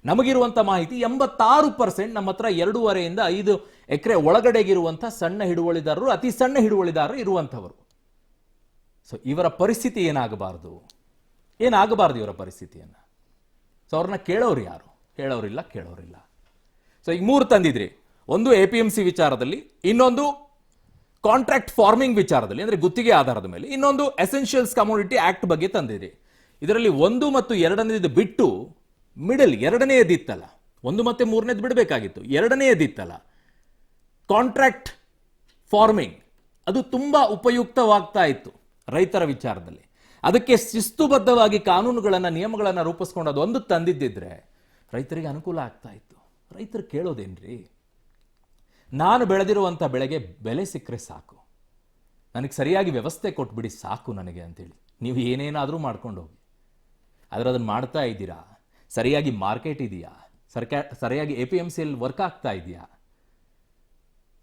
ನಮಗಿರುವಂತ ಮಾಹಿತಿ 86% ನಮ್ಮ ಹತ್ರ 2.5 ಇಂದ 5 ಎಕರೆ ಒಳಗಡೆಗಿರುವಂತಹ ಸಣ್ಣ ಹಿಡುವಳಿದಾರರು, ಅತಿ ಸಣ್ಣ ಹಿಡುವಳಿದಾರರು ಇರುವಂತವರು. ಸೊ ಇವರ ಪರಿಸ್ಥಿತಿ ಏನಾಗಬಾರದು ಇವರ ಪರಿಸ್ಥಿತಿಯನ್ನ. ಸೊ ಅವ್ರನ್ನ ಕೇಳೋರು ಯಾರು? ಕೇಳೋರಿಲ್ಲ. ಸೊ ಈಗ 3 ತಂದಿದ್ರಿ. ಒಂದು APMC ವಿಚಾರದಲ್ಲಿ, ಇನ್ನೊಂದು ಕಾಂಟ್ರಾಕ್ಟ್ ಫಾರ್ಮಿಂಗ್ ವಿಚಾರದಲ್ಲಿ, ಅಂದ್ರೆ ಗುತ್ತಿಗೆ ಆಧಾರದ ಮೇಲೆ, ಇನ್ನೊಂದು ಎಸೆನ್ಷಿಯಲ್ಸ್ ಕಮೋಡಿಟಿ ಆಕ್ಟ್ ಬಗ್ಗೆ ತಂದಿರಿ. ಇದರಲ್ಲಿ 1 ಮತ್ತು 2ನೇದು ಬಿಟ್ಟು ಮಿಡಲ್ 2ನೇದಿತ್ತಲ್ಲ, 1 ಮತ್ತು 3ನೇದು ಬಿಡಬೇಕಾಗಿತ್ತು, 2ನೇದಿತ್ತಲ್ಲ ಕಾಂಟ್ರಾಕ್ಟ್ ಫಾರ್ಮಿಂಗ್, ಅದು ತುಂಬಾ ಉಪಯುಕ್ತವಾಗ್ತಾ ಇತ್ತು ರೈತರ ವಿಚಾರದಲ್ಲಿ. ಅದಕ್ಕೆ ಶಿಸ್ತುಬದ್ಧವಾಗಿ ಕಾನೂನುಗಳನ್ನ, ನಿಯಮಗಳನ್ನ ರೂಪಿಸ್ಕೊಂಡು ಅದೊಂದು ತಂದಿದ್ದಿದ್ರೆ ರೈತರಿಗೆ ಅನುಕೂಲ ಆಗ್ತಾ ಇತ್ತು. ರೈತರು ಕೇಳೋದೇನ್ರಿ? ನಾನು ಬೆಳೆದಿರುವಂಥ ಬೆಳೆಗೆ ಬೆಲೆ ಸಿಕ್ಕರೆ ಸಾಕು, ನನಗೆ ಸರಿಯಾಗಿ ವ್ಯವಸ್ಥೆ ಕೊಟ್ಬಿಡಿ ಸಾಕು ನನಗೆ ಅಂತೇಳಿ ನೀವು ಏನೇನಾದರೂ ಮಾಡ್ಕೊಂಡು ಹೋಗಿ. ಆದರೆ ಅದನ್ನು ಮಾಡ್ತಾ ಇದ್ದೀರಾ? ಸರಿಯಾಗಿ ಮಾರ್ಕೆಟ್ ಇದೆಯಾ? ಸರಿಯಾಗಿ APMCಯಲ್ಲಿ ವರ್ಕ್ ಆಗ್ತಾ ಇದೆಯಾ?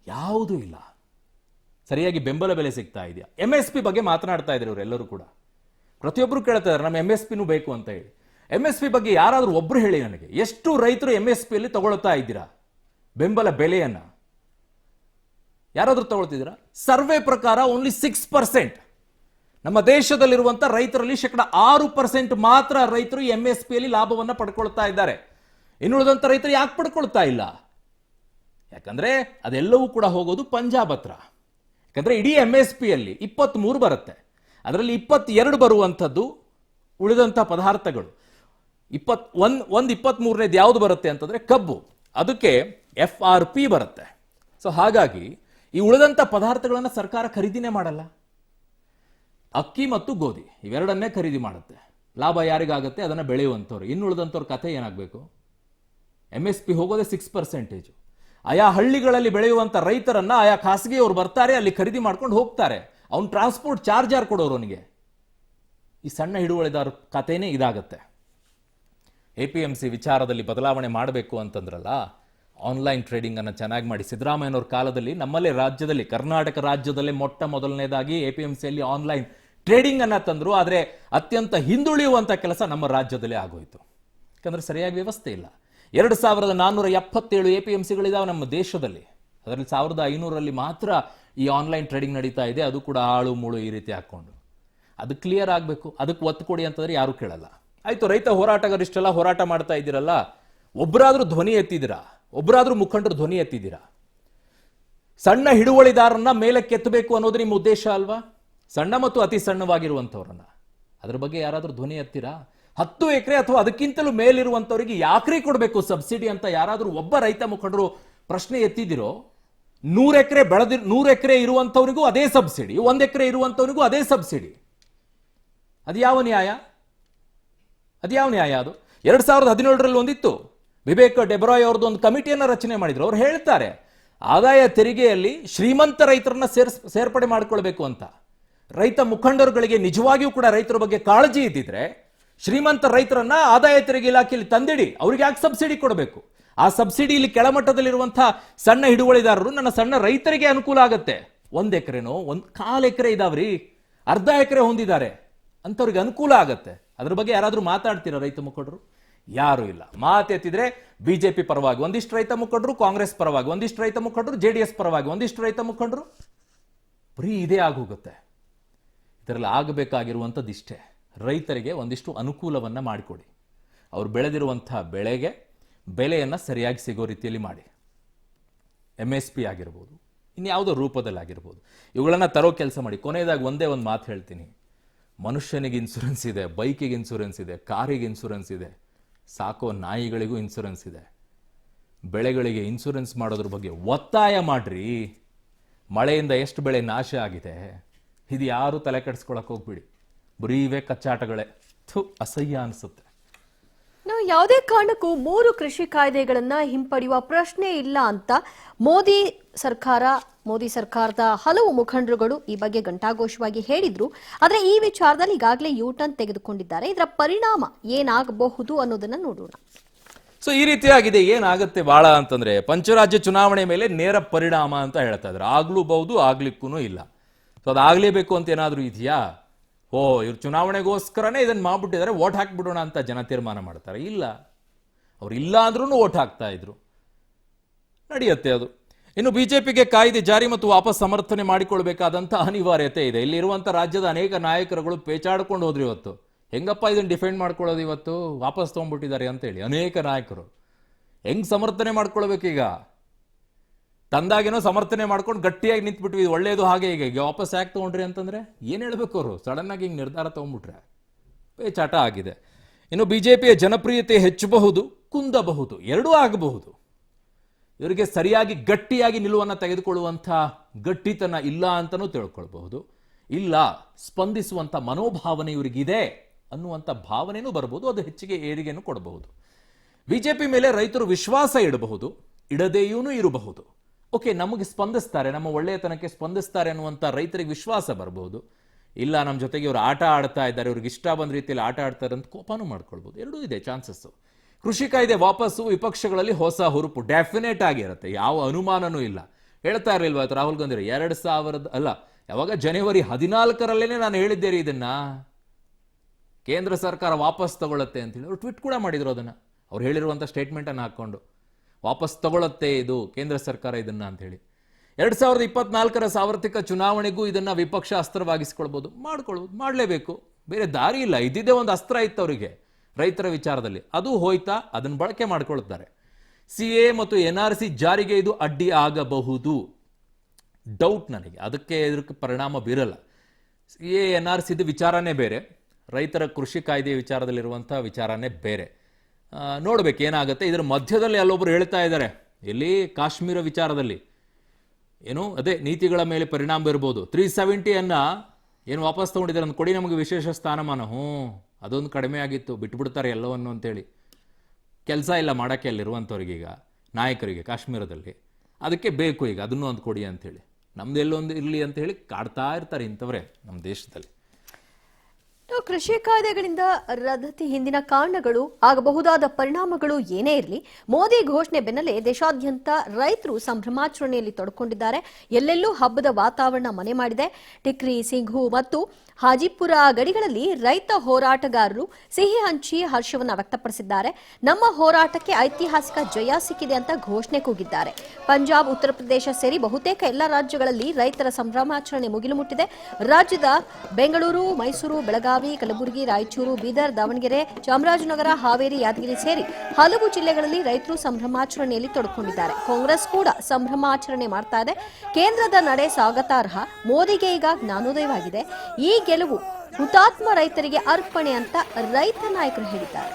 ಯಾವುದೂ ಇಲ್ಲ. ಸರಿಯಾಗಿ ಬೆಂಬಲ ಬೆಲೆ ಸಿಗ್ತಾ ಇದೆಯಾ? MSP ಬಗ್ಗೆ ಮಾತನಾಡ್ತಾ ಇದ್ದಾರೆ ಇವರೆಲ್ಲರೂ ಕೂಡ. ಪ್ರತಿಯೊಬ್ಬರು ಕೇಳ್ತಾ ಇದ್ದಾರೆ ನಮ್ಮ MSPನೂ ಬೇಕು ಅಂತ ಹೇಳಿ. MSP ಬಗ್ಗೆ ಯಾರಾದರೂ ಒಬ್ರು ಹೇಳಿ ನನಗೆ, ಎಷ್ಟು ರೈತರು MSPಯಲ್ಲಿ ತಗೊಳ್ತಾ ಇದ್ದೀರಾ ಬೆಂಬಲ ಬೆಲೆಯನ್ನ? ಯಾರಾದ್ರೂ ತಗೊಳ್ತಿದ್ದೀರಾ? ಸರ್ವೆ ಪ್ರಕಾರ ಓನ್ಲಿ 6%. ನಮ್ಮ ದೇಶದಲ್ಲಿರುವಂತ ರೈತರಲ್ಲಿ 6% ಮಾತ್ರ ರೈತರು MSPಯಲ್ಲಿ ಲಾಭವನ್ನ ಪಡ್ಕೊಳ್ತಾ ಇದ್ದಾರೆ. ಇನ್ನುಳಿದಂತ ರೈತರು ಯಾಕೆ ಪಡ್ಕೊಳ್ತಾ ಇಲ್ಲ? ಯಾಕಂದ್ರೆ ಅದೆಲ್ಲವೂ ಕೂಡ ಹೋಗೋದು ಪಂಜಾಬ್ ಹತ್ರ. ಯಾಕಂದ್ರೆ ಇಡೀ MSPಯಲ್ಲಿ 23 ಬರುತ್ತೆ, ಅದರಲ್ಲಿ 22 ಬರುವಂಥದ್ದು ಉಳಿದಂಥ ಪದಾರ್ಥಗಳು. 23ನೇದು ಯಾವುದು ಬರುತ್ತೆ ಅಂತಂದ್ರೆ ಕಬ್ಬು, ಅದಕ್ಕೆ FRP ಬರುತ್ತೆ. ಸೊ ಹಾಗಾಗಿ ಈ ಉಳಿದಂಥ ಪದಾರ್ಥಗಳನ್ನು ಸರ್ಕಾರ ಖರೀದಿನೇ ಮಾಡಲ್ಲ. ಅಕ್ಕಿ ಮತ್ತು ಗೋಧಿ ಇವೆರಡನ್ನೇ ಖರೀದಿ ಮಾಡುತ್ತೆ. ಲಾಭ ಯಾರಿಗಾಗುತ್ತೆ? ಅದನ್ನು ಬೆಳೆಯುವಂಥವ್ರು. ಇನ್ನು ಉಳಿದಂಥವ್ರ ಕಥೆ ಏನಾಗಬೇಕು? MSP ಹೋಗೋದೇ 6%. ಆಯಾ ಹಳ್ಳಿಗಳಲ್ಲಿ ಬೆಳೆಯುವಂಥ ರೈತರನ್ನ ಆಯಾ ಖಾಸಗಿಯವರು ಬರ್ತಾರೆ, ಅಲ್ಲಿ ಖರೀದಿ ಮಾಡ್ಕೊಂಡು ಹೋಗ್ತಾರೆ. ಅವ್ನು ಟ್ರಾನ್ಸ್ಪೋರ್ಟ್ ಚಾರ್ಜ್ ಯಾರು ಕೊಡೋರು ಅವನಿಗೆ? ಈ ಸಣ್ಣ ಹಿಡುವಳಿದಾರ ಕಥೆನೇ ಇದಾಗತ್ತೆ. APMC ವಿಚಾರದಲ್ಲಿ ಬದಲಾವಣೆ ಮಾಡಬೇಕು ಅಂತಂದ್ರಲ್ಲ, ಆನ್ಲೈನ್ ಟ್ರೇಡಿಂಗ್ ಅನ್ನು ಚೆನ್ನಾಗಿ ಮಾಡಿ. ಸಿದ್ದರಾಮಯ್ಯನವ್ರ ಕಾಲದಲ್ಲಿ ನಮ್ಮಲ್ಲೇ ರಾಜ್ಯದಲ್ಲಿ, ಕರ್ನಾಟಕ ರಾಜ್ಯದಲ್ಲೇ ಮೊದಲನೇದಾಗಿ APMCಯಲ್ಲಿ ಆನ್ಲೈನ್ ಟ್ರೇಡಿಂಗ್ ಅನ್ನ ತಂದ್ರು. ಆದರೆ ಅತ್ಯಂತ ಹಿಂದುಳಿಯುವಂತ ಕೆಲಸ ನಮ್ಮ ರಾಜ್ಯದಲ್ಲೇ ಆಗೋಯ್ತು. ಯಾಕಂದ್ರೆ ಸರಿಯಾಗಿ ವ್ಯವಸ್ಥೆ ಇಲ್ಲ. 2477 APMCಗಳಿದಾವೆ ನಮ್ಮ ದೇಶದಲ್ಲಿ. ಅದರಲ್ಲಿ 1500ರಲ್ಲಿ ಮಾತ್ರ ಈ ಆನ್ಲೈನ್ ಟ್ರೇಡಿಂಗ್ ನಡೀತಾ ಇದೆ, ಅದು ಕೂಡ ಆಳು ಮೂಳು ಈ ರೀತಿ ಹಾಕ್ಕೊಂಡು. ಅದು ಕ್ಲಿಯರ್ ಆಗಬೇಕು, ಅದಕ್ಕೆ ಒತ್ತು ಕೊಡಿ ಅಂತಂದ್ರೆ ಯಾರು ಕೇಳಲ್ಲ. ಆಯ್ತು, ರೈತ ಹೋರಾಟಗಾರಿಷ್ಟೆಲ್ಲ ಹೋರಾಟ ಮಾಡ್ತಾ ಇದ್ದೀರಲ್ಲ, ಒಬ್ಬರಾದ್ರೂ ಧ್ವನಿ ಎತ್ತಿದ್ದೀರಾ? ಒಬ್ಬರಾದ್ರೂ ಮುಖಂಡರು ಧ್ವನಿ ಎತ್ತಿದ್ದೀರಾ? ಸಣ್ಣ ಹಿಡುವಳಿದಾರನ್ನ ಮೇಲಕ್ಕೆ ಎತ್ತಬೇಕು ಅನ್ನೋದು ನಿಮ್ಮ ಉದ್ದೇಶ ಅಲ್ವಾ? ಸಣ್ಣ ಮತ್ತು ಅತಿ ಸಣ್ಣವಾಗಿರುವಂಥವ್ರನ್ನ, ಅದ್ರ ಬಗ್ಗೆ ಯಾರಾದ್ರೂ ಧ್ವನಿ ಎತ್ತೀರಾ? 10 ಎಕರೆ ಅಥವಾ ಅದಕ್ಕಿಂತಲೂ ಮೇಲಿರುವಂಥವ್ರಿಗೆ ಯಾಕ್ರಿ ಕೊಡಬೇಕು ಸಬ್ಸಿಡಿ ಅಂತ ಯಾರಾದ್ರೂ ಒಬ್ಬ ರೈತ ಮುಖಂಡರು ಪ್ರಶ್ನೆ ಎತ್ತಿದಿರೋ? 100 ಎಕರೆ ಇರುವಂಥವ್ರಿಗೂ ಅದೇ ಸಬ್ಸಿಡಿ, 1 ಎಕರೆ ಇರುವಂಥವ್ರಿಗೂ ಅದೇ ಸಬ್ಸಿಡಿ. ಅದು ಯಾವ ನ್ಯಾಯ? ಅದು 2017ರಲ್ಲಿ ಒಂದಿತ್ತು, ವಿವೇಕ್ ಡೆಬ್ರಾಯ್ ಅವ್ರದ್ದು ಒಂದು ಕಮಿಟಿಯನ್ನು ರಚನೆ ಮಾಡಿದ್ರು. ಅವ್ರು ಹೇಳ್ತಾರೆ ಆದಾಯ ತೆರಿಗೆಯಲ್ಲಿ ಶ್ರೀಮಂತ ರೈತರನ್ನ ಸೇರ್ಪಡೆ ಮಾಡ್ಕೊಳ್ಬೇಕು ಅಂತ. ರೈತ ಮುಖಂಡರುಗಳಿಗೆ ನಿಜವಾಗಿಯೂ ಕೂಡ ರೈತರ ಬಗ್ಗೆ ಕಾಳಜಿ ಇದ್ದಿದ್ರೆ ಶ್ರೀಮಂತ ರೈತರನ್ನ ಆದಾಯ ತೆರಿಗೆ ಇಲಾಖೆಯಲ್ಲಿ ತಂದಿಡಿ, ಅವ್ರಿಗೆ ಯಾಕೆ ಸಬ್ಸಿಡಿ ಕೊಡಬೇಕು? ಆ ಸಬ್ಸಿಡಿ ಇಲ್ಲಿ ಕೆಳಮಟ್ಟದಲ್ಲಿರುವಂತಹ ಸಣ್ಣ ಹಿಡುವಳಿದಾರರು, ನನ್ನ ಸಣ್ಣ ರೈತರಿಗೆ ಅನುಕೂಲ ಆಗತ್ತೆ. 1 ಎಕರೆನೋ 1/4 ಎಕರೆ ಇದಾವ್ರಿ, ಅರ್ಧ ಎಕರೆ ಹೊಂದಿದ್ದಾರೆ ಅಂತವ್ರಿಗೆ ಅನುಕೂಲ ಆಗತ್ತೆ. ಅದ್ರ ಬಗ್ಗೆ ಯಾರಾದ್ರೂ ಮಾತಾಡ್ತೀರಾ ರೈತ ಮುಖಂಡರು? ಯಾರು ಇಲ್ಲ. ಮಾತೆತ್ತಿದ್ರೆ ಬಿಜೆಪಿ ಪರವಾಗಿ ಒಂದಿಷ್ಟು ರೈತ ಮುಖಂಡರು, ಕಾಂಗ್ರೆಸ್ ಪರವಾಗಿ ಒಂದಿಷ್ಟು ರೈತ ಮುಖಂಡರು, JDS ಪರವಾಗಿ ಒಂದಿಷ್ಟು ರೈತ ಮುಖಂಡರು, ಬರೀ ಇದೇ ಆಗೋಗುತ್ತೆ. ಇದರಲ್ಲಿ ಆಗಬೇಕಾಗಿರುವಂಥದ್ದು ಇಷ್ಟೇ, ರೈತರಿಗೆ ಒಂದಿಷ್ಟು ಅನುಕೂಲವನ್ನ ಮಾಡಿಕೊಡಿ. ಅವ್ರು ಬೆಳೆದಿರುವಂತಹ ಬೆಳೆಗೆ ಬೆಲೆಯನ್ನು ಸರಿಯಾಗಿ ಸಿಗೋ ರೀತಿಯಲ್ಲಿ ಮಾಡಿ. MSP ಆಗಿರ್ಬೋದು, ಇನ್ಯಾವುದೋ ರೂಪದಲ್ಲಿ ಆಗಿರ್ಬೋದು, ಇವುಗಳನ್ನ ತರೋ ಕೆಲಸ ಮಾಡಿ. ಕೊನೆಯದಾಗಿ ಒಂದೇ ಒಂದು ಮಾತು ಹೇಳ್ತೀನಿ, ಮನುಷ್ಯನಿಗೆ ಇನ್ಸೂರೆನ್ಸ್ ಇದೆ, ಬೈಕಿಗೆ ಇನ್ಸೂರೆನ್ಸ್ ಇದೆ, ಕಾರಿಗೆ ಇನ್ಸೂರೆನ್ಸ್ ಇದೆ, ಸಾಕೋ ನಾಯಿಗಳಿಗೂ ಇನ್ಸೂರೆನ್ಸ್ ಇದೆ. ಬೆಳೆಗಳಿಗೆ ಇನ್ಸೂರೆನ್ಸ್ ಮಾಡೋದ್ರ ಬಗ್ಗೆ ಒತ್ತಾಯ ಮಾಡ್ರಿ. ಮಳೆಯಿಂದ ಎಷ್ಟು ಬೆಳೆ ನಾಶ ಆಗಿದೆ, ಇದು ಯಾರು ತಲೆ ಕೆಡಿಸ್ಕೊಳಕ್ ಹೋಗ್ಬಿಡಿ. ಬರೀ ಇವೇ ಕಚ್ಚಾಟಗಳೇ, ಅಸಹ್ಯ ಅನಿಸುತ್ತೆ. ನಾವು ಯಾವುದೇ ಕಾರಣಕ್ಕೂ 3 ಕೃಷಿ ಕಾಯ್ದೆಗಳನ್ನ ಹಿಂಪಡೆಯುವ ಪ್ರಶ್ನೆ ಇಲ್ಲ ಅಂತ ಮೋದಿ ಸರ್ಕಾರದ ಹಲವು ಮುಖಂಡರುಗಳು ಈ ಬಗ್ಗೆ ಘಂಟಾಘೋಷವಾಗಿ ಹೇಳಿದ್ರು. ಆದರೆ ಈ ವಿಚಾರದಲ್ಲಿ ಈಗಾಗಲೇ ಯೂಟರ್ನ್ ತೆಗೆದುಕೊಂಡಿದ್ದಾರೆ. ಇದರ ಪರಿಣಾಮ ಏನಾಗಬಹುದು ಅನ್ನೋದನ್ನ ನೋಡೋಣ. ಸೊ ಈ ರೀತಿಯಾಗಿದೆ. ಏನಾಗುತ್ತೆ ಬಹಳ ಅಂತಂದ್ರೆ, ಪಂಚರಾಜ್ಯ ಚುನಾವಣೆ ಮೇಲೆ ನೇರ ಪರಿಣಾಮ ಅಂತ ಹೇಳ್ತಾ ಇದ್ರು. ಆಗ್ಲೂಬಹುದು, ಆಗ್ಲಿಕ್ಕೂ ಇಲ್ಲ. ಸೊ ಅದಾಗ್ಲೇಬೇಕು ಅಂತ ಏನಾದ್ರೂ ಇದೆಯಾ? ಇವ್ರು ಚುನಾವಣೆಗೋಸ್ಕರನೇ ಇದನ್ನ ಮಾಡ್ಬಿಟ್ಟಿದ್ದಾರೆ, ಓಟ್ ಹಾಕ್ಬಿಡೋಣ ಅಂತ ಜನ ತೀರ್ಮಾನ ಮಾಡ್ತಾರೆ? ಇಲ್ಲ, ಅವ್ರು ಇಲ್ಲ ಅಂದ್ರೂ ಓಟ್ ಹಾಕ್ತಾ ಇದ್ರು. ನಡೆಯುತ್ತೆ ಅದು. ಇನ್ನು ಬಿಜೆಪಿಗೆ ಕಾಯ್ದೆ ಜಾರಿ ಮತ್ತು ವಾಪಸ್ ಸಮರ್ಥನೆ ಮಾಡಿಕೊಳ್ಬೇಕಾದಂತ ಅನಿವಾರ್ಯತೆ ಇದೆ. ಇಲ್ಲಿರುವಂತ ರಾಜ್ಯದ ಅನೇಕ ನಾಯಕರುಗಳು ಪೇಚಾಡ್ಕೊಂಡು ಹೋದ್ರು ಇವತ್ತು. ಹೆಂಗಪ್ಪ ಇದನ್ನ ಡಿಫೆಂಡ್ ಮಾಡ್ಕೊಳ್ಳೋದು, ಇವತ್ತು ವಾಪಸ್ ತಗೊಂಡ್ಬಿಟ್ಟಿದ್ದಾರೆ ಅಂತ ಹೇಳಿ ಅನೇಕ ನಾಯಕರು. ಹೆಂಗ್ ಸಮರ್ಥನೆ ಮಾಡ್ಕೊಳ್ಬೇಕೀಗ? ತಂದಾಗೇನೋ ಸಮರ್ಥನೆ ಮಾಡ್ಕೊಂಡು ಗಟ್ಟಿಯಾಗಿ ನಿಂತ್ಬಿಟ್ವಿ, ಒಳ್ಳೇದು ಹಾಗೆ ಈಗ ವಾಪಸ್ ಯಾಕೆ ತಗೊಂಡ್ರಿ ಅಂತಂದ್ರೆ ಏನ್ ಹೇಳ್ಬೇಕು? ಅವರು ಸಡನ್ ಆಗಿ ಹಿಂಗ್ ನಿರ್ಧಾರ ತಗೊಂಡ್ಬಿಟ್ರೆ ಪೇಚಾಟ ಆಗಿದೆ. ಇನ್ನು ಬಿಜೆಪಿಯ ಜನಪ್ರಿಯತೆ ಹೆಚ್ಚಬಹುದು, ಕುಂದಬಹುದು, ಎರಡೂ ಆಗಬಹುದು. ಇವರಿಗೆ ಸರಿಯಾಗಿ ಗಟ್ಟಿಯಾಗಿ ನಿಲುವನ್ನು ತೆಗೆದುಕೊಳ್ಳುವಂಥ ಗಟ್ಟಿತನ ಇಲ್ಲ ಅಂತಲೂ ತಿಳ್ಕೊಳ್ಬಹುದು. ಇಲ್ಲ, ಸ್ಪಂದಿಸುವಂಥ ಮನೋಭಾವನೆ ಇವರಿಗಿದೆ ಅನ್ನುವಂಥ ಭಾವನೆನೂ ಬರಬಹುದು. ಅದು ಹೆಚ್ಚಿಗೆ ಏರಿಗೆನೂ ಕೊಡಬಹುದು. ಬಿಜೆಪಿ ಮೇಲೆ ರೈತರು ವಿಶ್ವಾಸ ಇಡಬಹುದು, ಇಡದೆಯೂ ಇರಬಹುದು. ಓಕೆ, ನಮಗೆ ಸ್ಪಂದಿಸ್ತಾರೆ, ನಮ್ಮ ಒಳ್ಳೆಯತನಕ್ಕೆ ಸ್ಪಂದಿಸ್ತಾರೆ ಅನ್ನುವಂಥ ರೈತರಿಗೆ ವಿಶ್ವಾಸ ಬರಬಹುದು. ಇಲ್ಲ, ನಮ್ಮ ಜೊತೆಗೆ ಇವರು ಆಟ ಆಡ್ತಾ ಇದ್ದಾರೆ, ಇವ್ರಿಗೆ ಇಷ್ಟ ಬಂದ ರೀತಿಯಲ್ಲಿ ಆಟ ಆಡ್ತಾರೆ ಅಂತ ಕೋಪನೂ ಮಾಡ್ಕೊಳ್ಬಹುದು. ಎರಡೂ ಇದೆ ಚಾನ್ಸಸ್ಸು. ಕೃಷಿ ಕಾಯ್ದೆ ವಾಪಸ್ಸು ವಿಪಕ್ಷಗಳಲ್ಲಿ ಹೊಸ ಹುರುಪು ಡೆಫಿನೆಟ್ ಆಗಿರುತ್ತೆ, ಯಾವ ಅನುಮಾನನೂ ಇಲ್ಲ. ಹೇಳ್ತಾ ಇರಲಿಲ್ವಾ ರಾಹುಲ್ ಗಾಂಧಿ 2000 ಯಾವಾಗ ಜನವರಿ 14ರಲ್ಲೇನೆ ನಾನು ಹೇಳಿದ್ದೇನೆ ಇದನ್ನ, ಕೇಂದ್ರ ಸರ್ಕಾರ ವಾಪಸ್ ತಗೊಳ್ಳತ್ತೆ ಅಂತೇಳಿ. ಅವ್ರು ಟ್ವೀಟ್ ಕೂಡ ಮಾಡಿದ್ರು ಅದನ್ನ, ಅವ್ರು ಹೇಳಿರುವಂಥ ಸ್ಟೇಟ್ಮೆಂಟನ್ನು ಹಾಕ್ಕೊಂಡು ವಾಪಸ್ ತಗೊಳ್ಳತ್ತೆ ಇದು ಕೇಂದ್ರ ಸರ್ಕಾರ ಇದನ್ನ ಅಂತ ಹೇಳಿ. 2024ರ ಸಾರ್ವತ್ರಿಕ ಚುನಾವಣೆಗೂ ಇದನ್ನ ವಿಪಕ್ಷ ಅಸ್ತ್ರವಾಗಿಸ್ಕೊಳ್ಬಹುದು, ಮಾಡ್ಕೊಳ್ಬಹುದು, ಮಾಡಲೇಬೇಕು, ಬೇರೆ ದಾರಿ ಇಲ್ಲ. ಇದ್ದಿದ್ದೇ ಒಂದು ಅಸ್ತ್ರ ಇತ್ತು ಅವರಿಗೆ ರೈತರ ವಿಚಾರದಲ್ಲಿ, ಅದು ಹೋಯ್ತಾ, ಅದನ್ನು ಬಳಕೆ ಮಾಡ್ಕೊಳ್ತಾರೆ. CA ಮತ್ತು NRC ಜಾರಿಗೆ ಇದು ಅಡ್ಡಿ ಆಗಬಹುದು, ಡೌಟ್ ನನಗೆ. ಅದಕ್ಕೆ ಪರಿಣಾಮ ಬೀರಲ್ಲ. CA NRC ಇದು ವಿಚಾರನೇ ಬೇರೆ, ರೈತರ ಕೃಷಿ ಕಾಯ್ದೆ ವಿಚಾರದಲ್ಲಿರುವಂಥ ವಿಚಾರನೇ ಬೇರೆ. ನೋಡ್ಬೇಕು ಏನಾಗುತ್ತೆ. ಇದರ ಮಧ್ಯದಲ್ಲಿ ಅಲ್ಲೊಬ್ರು ಹೇಳ್ತಾ ಇದ್ದಾರೆ, ಎಲ್ಲಿ ಕಾಶ್ಮೀರ ವಿಚಾರದಲ್ಲಿ ಏನು ಅದೇ ನೀತಿಗಳ ಮೇಲೆ ಪರಿಣಾಮ ಬೀರ್ಬೋದು. 370 ಏನು ವಾಪಸ್ ತಗೊಂಡಿದ್ದಾರೆ ಅಂತ ಕೊಡಿ, ನಮಗೆ ವಿಶೇಷ ಸ್ಥಾನಮಾನ. ಅದೊಂದು ಕಡಿಮೆ ಆಗಿತ್ತು, ಬಿಟ್ಬಿಡ್ತಾರೆ ಎಲ್ಲವನ್ನು ಅಂತೇಳಿ. ಕೆಲಸ ಇಲ್ಲ ಮಾಡೋಕ್ಕೆ ಅಲ್ಲಿರುವಂಥವ್ರಿಗೀಗ, ನಾಯಕರಿಗೆ ಕಾಶ್ಮೀರದಲ್ಲಿ. ಅದಕ್ಕೆ ಬೇಕು ಈಗ ಅದನ್ನು ಒಂದು ಕೊಡಿ ಅಂಥೇಳಿ, ನಮ್ದು ಎಲ್ಲೊಂದು ಇರಲಿ ಅಂತ ಹೇಳಿ ಕಾಡ್ತಾ ಇರ್ತಾರೆ ಇಂಥವ್ರೆ ನಮ್ಮ ದೇಶದಲ್ಲಿ. ಕೃಷಿ ಕಾಯ್ದೆಗಳಿಂದ ರದ್ದತಿ ಹಿಂದಿನ ಕಾರಣಗಳು ಆಗಬಹುದಾದ ಪರಿಣಾಮಗಳು ಏನೇ ಇರಲಿ, ಮೋದಿ ಘೋಷಣೆ ಬೆನ್ನಲ್ಲೇ ದೇಶಾದ್ಯಂತ ರೈತರು ಸಂಭ್ರಮಾಚರಣೆಯಲ್ಲಿ ತೊಡಕೊಂಡಿದ್ದಾರೆ. ಎಲ್ಲೆಲ್ಲೂ ಹಬ್ಬದ ವಾತಾವರಣ ಮನೆ ಮಾಡಿದೆ. ಟಿಕ್ರಿ, ಸಿಂಘು ಮತ್ತು ಹಾಜಿಪುರ ಗಡಿಗಳಲ್ಲಿ ರೈತ ಹೋರಾಟಗಾರರು ಸಿಹಿ ಹಂಚಿ ಹರ್ಷವನ್ನ ವ್ಯಕ್ತಪಡಿಸಿದ್ದಾರೆ. ನಮ್ಮ ಹೋರಾಟಕ್ಕೆ ಐತಿಹಾಸಿಕ ಜಯ ಸಿಕ್ಕಿದೆ ಅಂತ ಘೋಷಣೆ ಕೂಗಿದ್ದಾರೆ. ಪಂಜಾಬ್, ಉತ್ತರ ಪ್ರದೇಶ ಸೇರಿ ಬಹುತೇಕ ಎಲ್ಲ ರಾಜ್ಯಗಳಲ್ಲಿ ರೈತರ ಸಂಭ್ರಮಾಚರಣೆ ಮುಗಿಲು ಮುಟ್ಟಿದೆ. ರಾಜ್ಯದ ಬೆಂಗಳೂರು, ಮೈಸೂರು, ಬೆಳಗಾವಿ, ಕಲಬುರಗಿ, ರಾಯಚೂರು, ಬೀದರ್, ದಾವಣಗೆರೆ, ಚಾಮರಾಜನಗರ, ಹಾವೇರಿ, ಯಾದಗಿರಿ ಸೇರಿ ಹಲವು ಜಿಲ್ಲೆಗಳಲ್ಲಿ ರೈತರು ಸಂಭ್ರಮಾಚರಣೆಯಲ್ಲಿ ತೊಡಕೊಂಡಿದ್ದಾರೆ. ಕಾಂಗ್ರೆಸ್ ಕೂಡ ಸಂಭ್ರಮಾಚರಣೆ ಮಾಡ್ತಾ ಇದೆ. ಕೇಂದ್ರದ ನಡೆ ಸ್ವಾಗತಾರ್ಹ, ಮೋದಿಗೆ ಈಗ ಜ್ಞಾನೋದಯವಾಗಿದೆ. ಈ ಗೆಲುವು ಹುತಾತ್ಮ ರೈತರಿಗೆ ಅರ್ಪಣೆ ಅಂತ ರೈತ ನಾಯಕರು ಹೇಳಿದ್ದಾರೆ.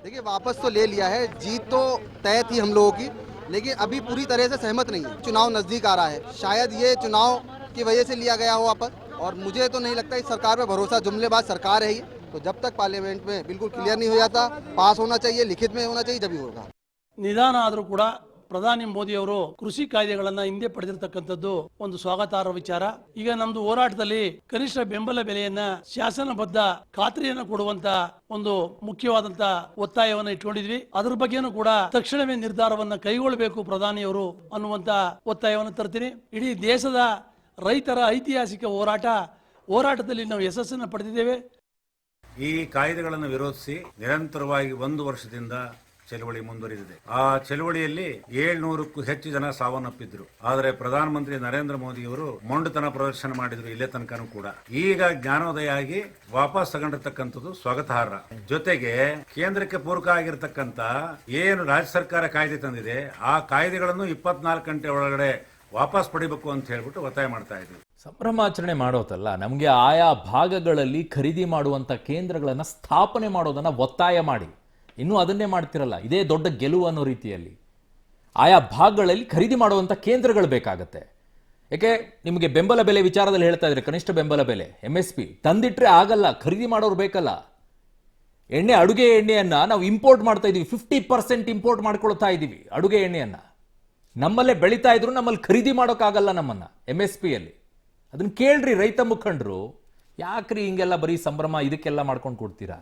देखिए वापस तो ले लिया है, जीत तो तय थी हम लोगों की, लेकिन अभी पूरी तरह से सहमत नहीं है। चुनाव नजदीक आ रहा है, शायद ये चुनाव की वजह से लिया गया हो वापस, और मुझे तो नहीं लगता इस सरकार पे भरोसा, जुमलेबाज सरकार है ये। तो जब तक पार्लियामेंट में बिल्कुल क्लियर नहीं हो जाता, पास होना चाहिए, लिखित में होना चाहिए, जब ही होगा। ನಿಧಾನ ಆದರೂ ಕೂಡ ಪ್ರಧಾನಿ ಮೋದಿ ಅವರು ಕೃಷಿ ಕಾಯ್ದೆಗಳನ್ನ ಹಿಂದೆ ಪಡೆದಿರತಕ್ಕಂಥದ್ದು ಒಂದು ಸ್ವಾಗತಾರ್ಹ ವಿಚಾರ. ಈಗ ನಮ್ದು ಹೋರಾಟದಲ್ಲಿ ಕನಿಷ್ಠ ಬೆಂಬಲ ಬೆಲೆಯನ್ನ ಶಾಸನಬದ್ಧ ಖಾತ್ರಿಯನ್ನ ಕೊಡುವಂತ ಒಂದು ಮುಖ್ಯವಾದಂತ ಒತ್ತಾಯವನ್ನ ಇಟ್ಕೊಂಡಿದ್ವಿ. ಅದ್ರ ಬಗ್ಗೆನೂ ಕೂಡ ತಕ್ಷಣವೇ ನಿರ್ಧಾರವನ್ನ ಕೈಗೊಳ್ಳಬೇಕು ಪ್ರಧಾನಿಯವರು ಅನ್ನುವಂತ ಒತ್ತಾಯವನ್ನು ತರ್ತೀನಿ. ಇಡೀ ದೇಶದ ರೈತರ ಐತಿಹಾಸಿಕ ಹೋರಾಟದಲ್ಲಿ ನಾವು ಯಶಸ್ಸನ್ನು ಪಡೆದಿದ್ದೇವೆ. ಈ ಕಾಯ್ದೆಗಳನ್ನು ವಿರೋಧಿಸಿ ನಿರಂತರವಾಗಿ 1 ವರ್ಷದಿಂದ ಚಳವಳಿ ಮುಂದುವರಿದಿದೆ. ಆ ಚಳವಳಿಯಲ್ಲಿ 700ಕ್ಕೂ ಹೆಚ್ಚು ಜನ ಸಾವನ್ನಪ್ಪಿದ್ರು. ಆದರೆ ಪ್ರಧಾನಮಂತ್ರಿ ನರೇಂದ್ರ ಮೋದಿ ಅವರು ಮೊಂಡುತನ ಪ್ರದರ್ಶನ ಮಾಡಿದ್ರು ಇಲ್ಲೇ ತನಕನೂ ಕೂಡ. ಈಗ ಜ್ಞಾನೋದಯ ಆಗಿ ವಾಪಸ್ ತಗೊಂಡಿರ್ತಕ್ಕಂಥದ್ದು ಸ್ವಾಗತಾರ್ಹ. ಜೊತೆಗೆ ಕೇಂದ್ರಕ್ಕೆ ಪೂರಕ ಆಗಿರ್ತಕ್ಕಂಥ ಏನು ರಾಜ್ಯ ಸರ್ಕಾರ ಕಾಯ್ದೆ ತಂದಿದೆ ಆ ಕಾಯ್ದೆಗಳನ್ನು 24 ಗಂಟೆ ಒಳಗಡೆ ವಾಪಸ್ ಪಡಿಬೇಕು ಅಂತ ಹೇಳ್ಬಿಟ್ಟು ಒತ್ತಾಯ ಮಾಡ್ತಾ ಇದ್ವಿ. ಸಂಭ್ರಮಾಚರಣೆ ಮಾಡೋದಲ್ಲ, ನಮಗೆ ಆಯಾ ಭಾಗಗಳಲ್ಲಿ ಖರೀದಿ ಮಾಡುವಂತ ಕೇಂದ್ರಗಳನ್ನ ಸ್ಥಾಪನೆ ಮಾಡೋದನ್ನ ಒತ್ತಾಯ ಮಾಡಿ, ಇನ್ನೂ ಅದನ್ನೇ ಮಾಡ್ತಿರಲ್ಲ. ಇದೇ ದೊಡ್ಡ ಗೆಲುವು ಅನ್ನೋ ರೀತಿಯಲ್ಲಿ ಆಯಾ ಭಾಗಗಳಲ್ಲಿ ಖರೀದಿ ಮಾಡುವಂಥ ಕೇಂದ್ರಗಳು ಬೇಕಾಗತ್ತೆ. ಯಾಕೆ ನಿಮಗೆ ಬೆಂಬಲ ಬೆಲೆ ವಿಚಾರದಲ್ಲಿ ಹೇಳ್ತಾ ಇದ್ರೆ, ಕನಿಷ್ಠ ಬೆಂಬಲ ಬೆಲೆ MSP ತಂದಿಟ್ರೆ ಆಗಲ್ಲ, ಖರೀದಿ ಮಾಡೋರು ಬೇಕಲ್ಲ. ಅಡುಗೆ ಎಣ್ಣೆಯನ್ನ ನಾವು ಇಂಪೋರ್ಟ್ ಮಾಡ್ತಾ ಇದೀವಿ, 50% ಇಂಪೋರ್ಟ್ ಮಾಡ್ಕೊಳ್ತಾ ಇದೀವಿ. ಅಡುಗೆ ಎಣ್ಣೆಯನ್ನ ನಮ್ಮಲ್ಲೇ ಬೆಳೀತಾ ಇದ್ರು ನಮ್ಮಲ್ಲಿ ಖರೀದಿ ಮಾಡೋಕ್ಕಾಗಲ್ಲ ನಮ್ಮನ್ನ MSPಯಲ್ಲಿ. ಅದನ್ನ ಕೇಳ್ರಿ ರೈತ ಮುಖಂಡರು. ಯಾಕ್ರಿ ಹಿಂಗೆಲ್ಲ ಬರೀ ಸಂಭ್ರಮ ಇದಕ್ಕೆಲ್ಲ ಮಾಡ್ಕೊಂಡು ಕೊಡ್ತೀರಾ?